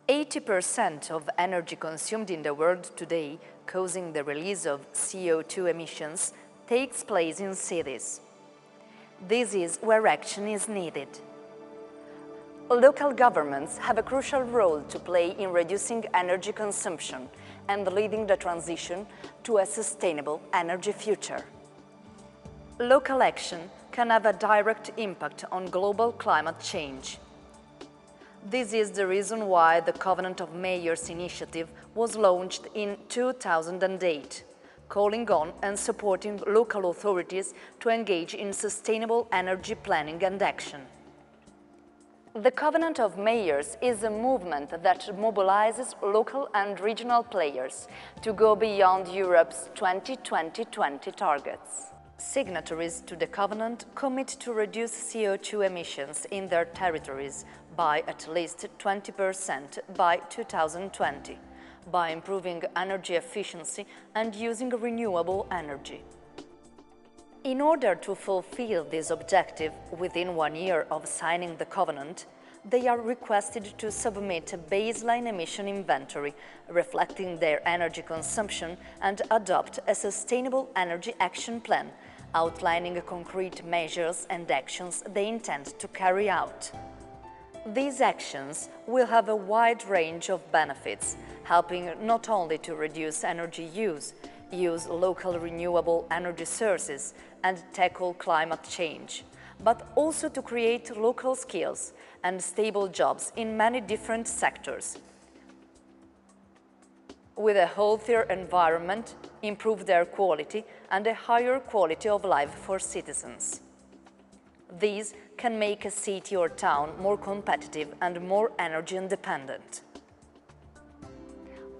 80% of energy consumed in the world today, causing the release of CO2 emissions, takes place in cities. This is where action is needed. Local governments have a crucial role to play in reducing energy consumption and leading the transition to a sustainable energy future. Local action can have a direct impact on global climate change. This is the reason why the Covenant of Mayors initiative was launched in 2008, calling on and supporting local authorities to engage in sustainable energy planning and action. The Covenant of Mayors is a movement that mobilizes local and regional players to go beyond Europe's 2020 targets. Signatories to the Covenant commit to reduce CO2 emissions in their territories by at least 20% by 2020, by improving energy efficiency and using renewable energy. In order to fulfill this objective within 1 year of signing the Covenant, they are requested to submit a baseline emission inventory reflecting their energy consumption and adopt a sustainable energy action plan, outlining concrete measures and actions they intend to carry out. These actions will have a wide range of benefits, helping not only to reduce energy use local renewable energy sources, and tackle climate change, but also to create local skills and stable jobs in many different sectors, with a healthier environment, improve their quality, and a higher quality of life for citizens. These can make a city or town more competitive and more energy independent.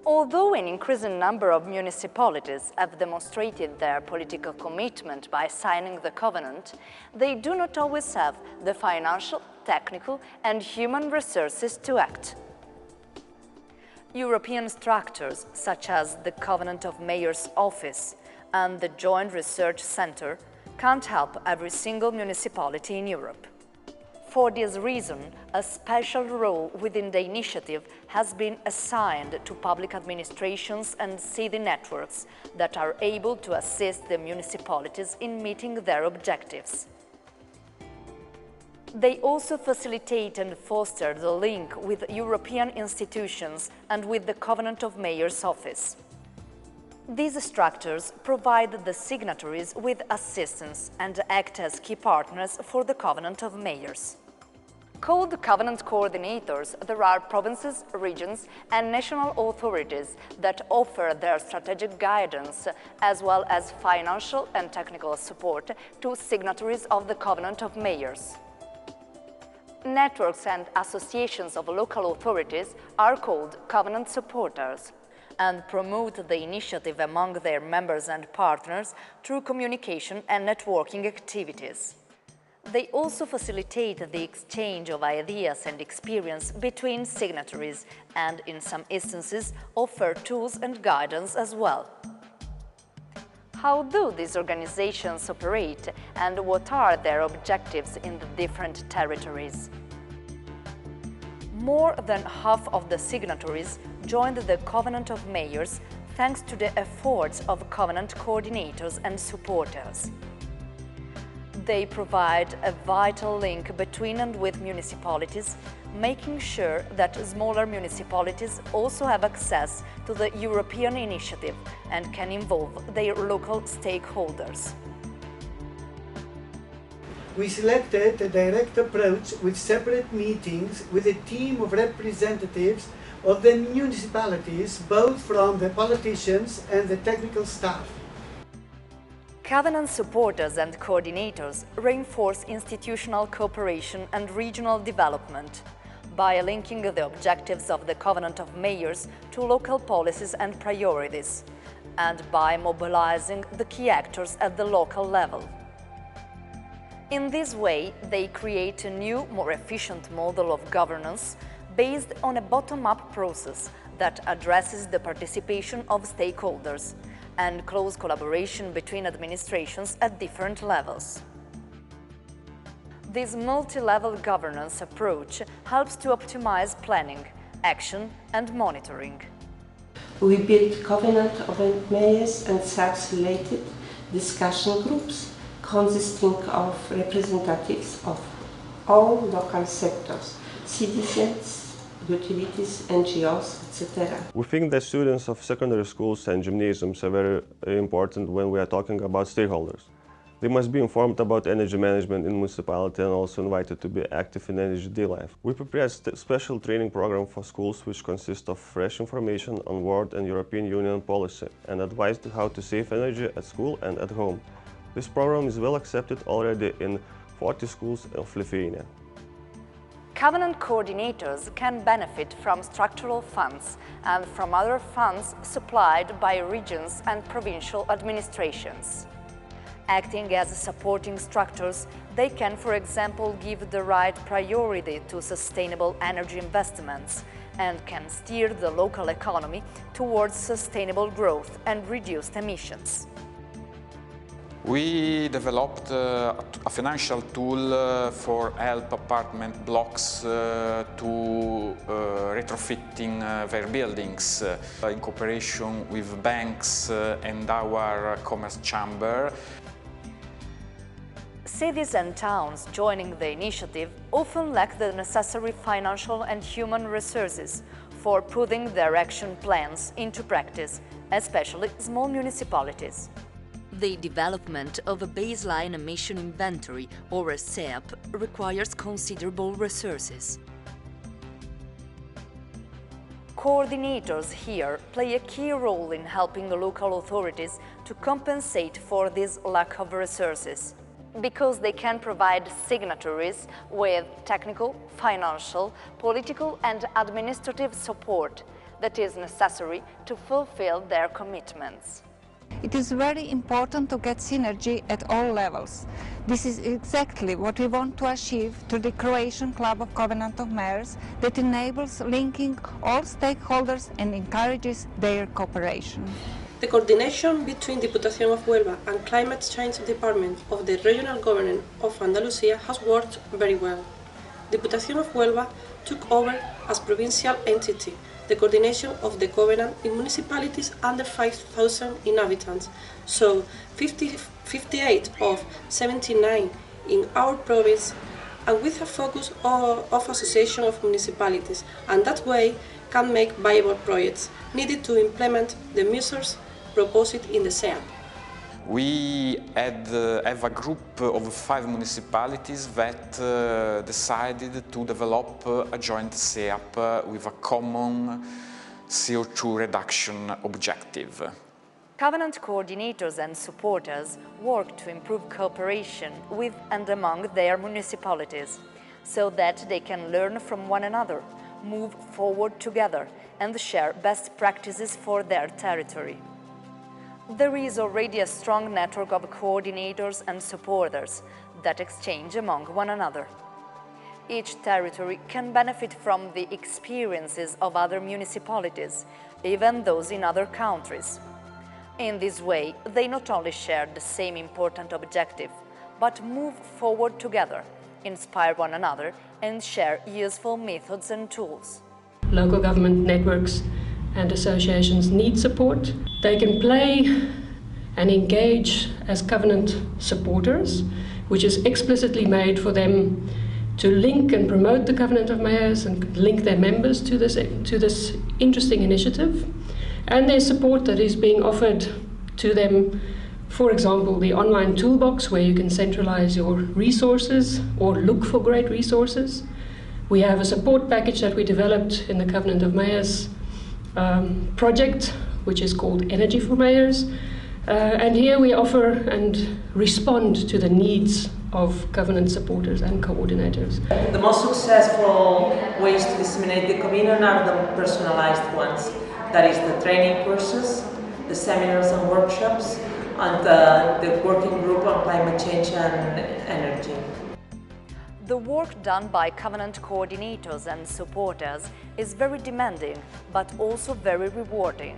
Although an increasing number of municipalities have demonstrated their political commitment by signing the Covenant, they do not always have the financial, technical, and human resources to act. European structures, such as the Covenant of Mayors Office and the Joint Research Centre, can't help every single municipality in Europe. For this reason, a special role within the initiative has been assigned to public administrations and city networks that are able to assist the municipalities in meeting their objectives. They also facilitate and foster the link with European institutions and with the Covenant of Mayors Office. These structures provide the signatories with assistance and act as key partners for the Covenant of Mayors. Called Covenant Coordinators, there are provinces, regions, and national authorities that offer their strategic guidance as well as financial and technical support to signatories of the Covenant of Mayors. Networks and associations of local authorities are called Covenant Supporters and promote the initiative among their members and partners through communication and networking activities. They also facilitate the exchange of ideas and experience between signatories and, in some instances, offer tools and guidance as well. How do these organizations operate and what are their objectives in the different territories? More than half of the signatories joined the Covenant of Mayors thanks to the efforts of Covenant coordinators and supporters. They provide a vital link between and with municipalities, making sure that smaller municipalities also have access to the European initiative and can involve their local stakeholders. We selected a direct approach with separate meetings with a team of representatives of the municipalities, both from the politicians and the technical staff. Covenant supporters and coordinators reinforce institutional cooperation and regional development by linking the objectives of the Covenant of Mayors to local policies and priorities, and by mobilizing the key actors at the local level. In this way, they create a new, more efficient model of governance based on a bottom-up process that addresses the participation of stakeholders and close collaboration between administrations at different levels. This multi-level governance approach helps to optimize planning, action and monitoring. We built covenant of mayors and such-related discussion groups consisting of representatives of all local sectors, citizens, utilities, NGOs, etc. We think that students of secondary schools and gymnasiums are very important when we are talking about stakeholders. They must be informed about energy management in municipality and also invited to be active in energy day life. We prepared a special training program for schools which consists of fresh information on world and European Union policy and advice on how to save energy at school and at home. This program is well accepted already in 40 schools of Lithuania. Covenant coordinators can benefit from structural funds and from other funds supplied by regions and provincial administrations. Acting as supporting structures, they can, for example, give the right priority to sustainable energy investments and can steer the local economy towards sustainable growth and reduced emissions. We developed a financial tool for help apartment blocks to retrofitting their buildings in cooperation with banks and our commerce chamber. Cities and towns joining the initiative often lack the necessary financial and human resources for putting their action plans into practice, especially small municipalities. The development of a baseline emission inventory, or a SEAP, requires considerable resources. Coordinators here play a key role in helping local authorities to compensate for this lack of resources, because they can provide signatories with technical, financial, political and administrative support that is necessary to fulfill their commitments. It is very important to get synergy at all levels. This is exactly what we want to achieve through the Croatian Club of Covenant of Mayors that enables linking all stakeholders and encourages their cooperation. The coordination between Diputación of Huelva and Climate Change Department of the Regional Government of Andalusia has worked very well. Diputación of Huelva took over as provincial entity the coordination of the Covenant in municipalities under 5,000 inhabitants, so 58 of 79 in our province, and with a focus of association of municipalities, and that way can make viable projects needed to implement the measures proposed in the SEAP. We have a group of 5 municipalities that decided to develop a joint SEAP with a common CO2 reduction objective. Covenant coordinators and supporters work to improve cooperation with and among their municipalities, so that they can learn from one another, move forward together, and share best practices for their territory. There is already a strong network of coordinators and supporters that exchange among one another. Each territory can benefit from the experiences of other municipalities, even those in other countries. In this way, they not only share the same important objective, but move forward together, inspire one another, and share useful methods and tools. Local government networks and associations need support. They can play and engage as covenant supporters, which is explicitly made for them to link and promote the Covenant of Mayors and link their members to this interesting initiative. And there's support that is being offered to them, for example, the online toolbox where you can centralize your resources or look for great resources. We have a support package that we developed in the Covenant of Mayors project, which is called Energy for Mayors. And here we offer and respond to the needs of covenant supporters and coordinators. The most successful ways to disseminate the communion are the personalized ones. That is the training courses, the seminars and workshops, and the working group on climate change and energy. The work done by covenant coordinators and supporters is very demanding, but also very rewarding.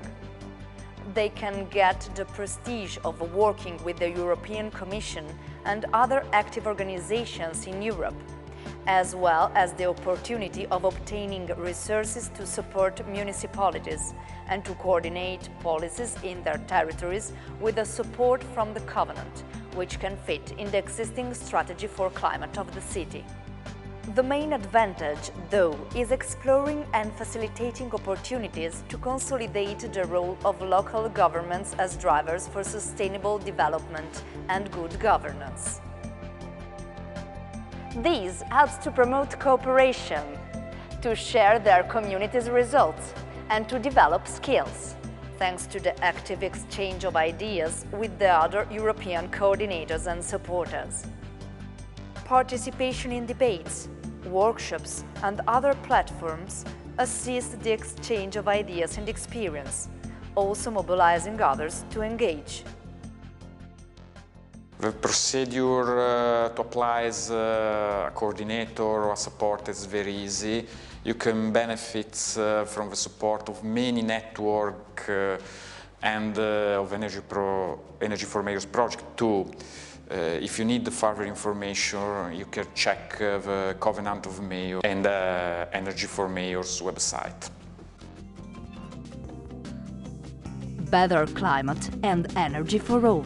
They can get the prestige of working with the European Commission and other active organizations in Europe, as well as the opportunity of obtaining resources to support municipalities and to coordinate policies in their territories with the support from the Covenant, which can fit in the existing strategy for climate of the city. The main advantage, though, is exploring and facilitating opportunities to consolidate the role of local governments as drivers for sustainable development and good governance. This helps to promote cooperation, to share their community's results, and to develop skills, thanks to the active exchange of ideas with the other European coordinators and supporters. Participation in debates, workshops and other platforms assist the exchange of ideas and experience, also mobilizing others to engage. The procedure to apply as a coordinator or a support is very easy. You can benefit from the support of many networks and of Energy for Mayors project too. If you need further information, you can check the Covenant of Mayors and Energy for Mayors website. Better climate and energy for all.